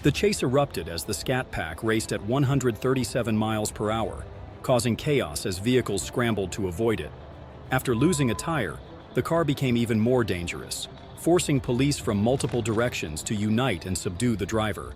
The chase erupted as the Scat Pack raced at 137 miles per hour, causing chaos as vehicles scrambled to avoid it. After losing a tire, the car became even more dangerous, forcing police from multiple directions to unite and subdue the driver.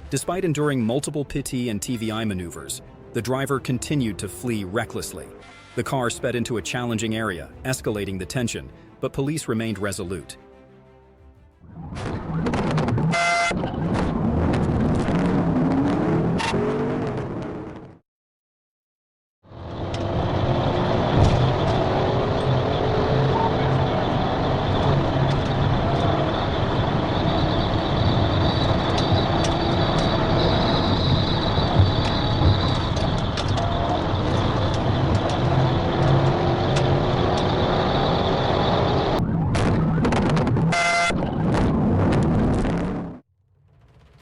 Despite enduring multiple PT and TVI maneuvers, the driver continued to flee recklessly. The car sped into a challenging area, escalating the tension, but police remained resolute.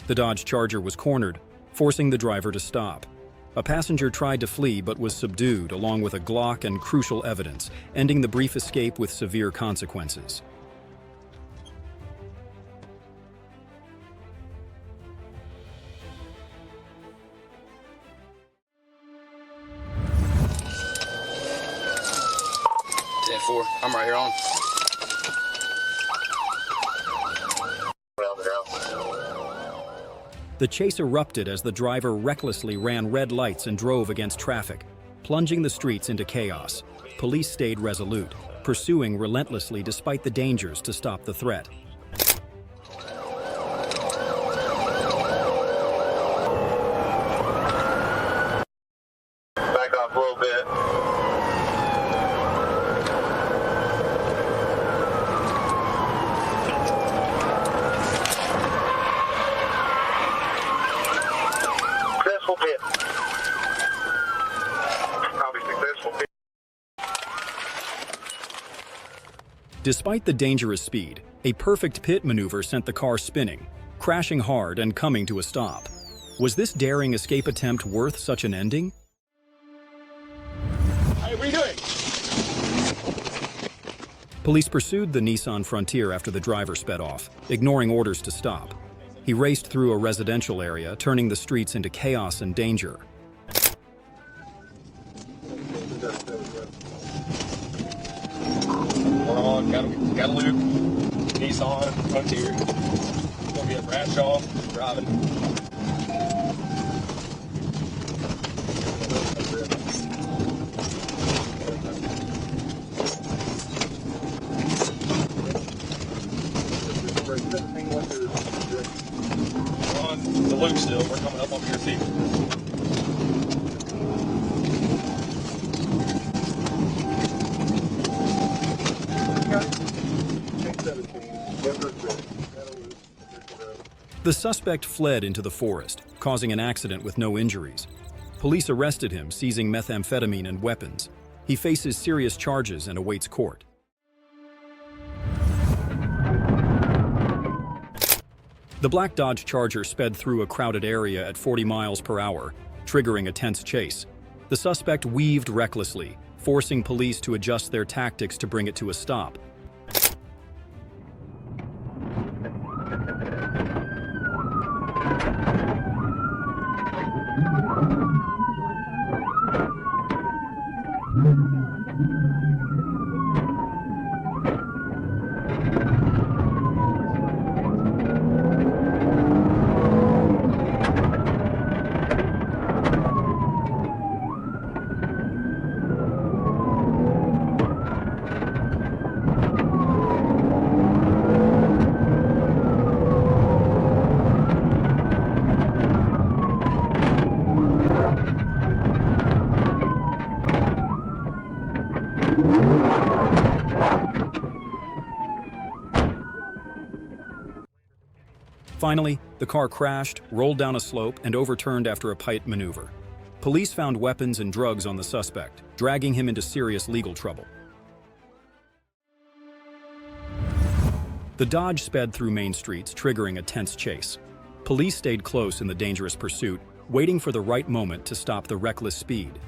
The Dodge Charger was cornered, forcing the driver to stop. A passenger tried to flee but was subdued along with a Glock and crucial evidence, ending the brief escape with severe consequences. Four. I'm right here on. The chase erupted as the driver recklessly ran red lights and drove against traffic, plunging the streets into chaos. Police stayed resolute, pursuing relentlessly despite the dangers to stop the threat. Back off a little bit. Despite the dangerous speed, a perfect pit maneuver sent the car spinning, crashing hard and coming to a stop. Was this daring escape attempt worth such an ending? Hey, what are you doing? Police pursued the Nissan Frontier after the driver sped off, ignoring orders to stop. He raced through a residential area, turning the streets into chaos and danger. Got a loop. Nissan Frontier. Gonna be at Bradshaw driving. We're on the loop still. We're coming up on your feet. The suspect fled into the forest, causing an accident with no injuries. Police arrested him, seizing methamphetamine and weapons. He faces serious charges and awaits court. The black Dodge Charger sped through a crowded area at 40 miles per hour, triggering a tense chase. The suspect weaved recklessly, forcing police to adjust their tactics to bring it to a stop. Finally, the car crashed, rolled down a slope, and overturned after a tight maneuver. Police found weapons and drugs on the suspect, dragging him into serious legal trouble. The Dodge sped through main streets, triggering a tense chase. Police stayed close in the dangerous pursuit, waiting for the right moment to stop the reckless speed.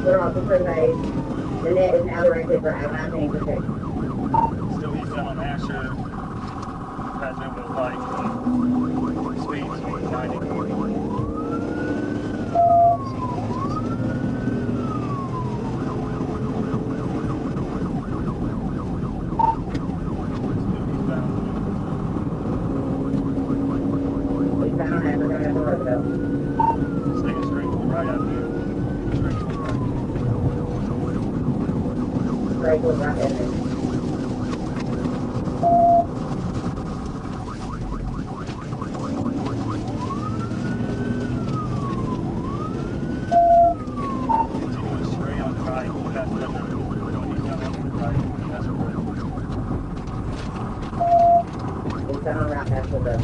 We're also surveyed. The net is now directed for outrun protection. Still eastbound on Asher. Passing over the light. Speed 90. Eastbound on Asher, going up the road though. Staying straight right out there. Straight to the right. Straight to the right in there. Continuing straight on the right. That's the right. That's the right. Eastbound on right past the road.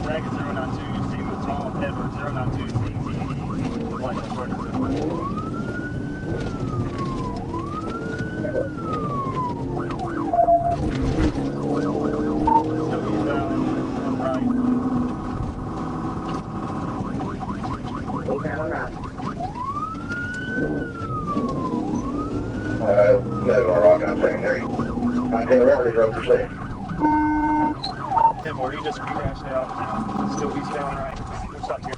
Dragon 092, team with Tom Edward 092, team White Quarter. Middle of rock on secondary. I think around this road for safe. He just crashed out. Still eastbound right. We'll stop here.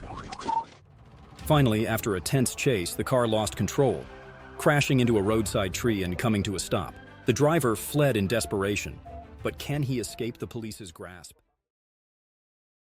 Finally, after a tense chase, the car lost control, crashing into a roadside tree and coming to a stop. The driver fled in desperation, but can he escape the police's grasp?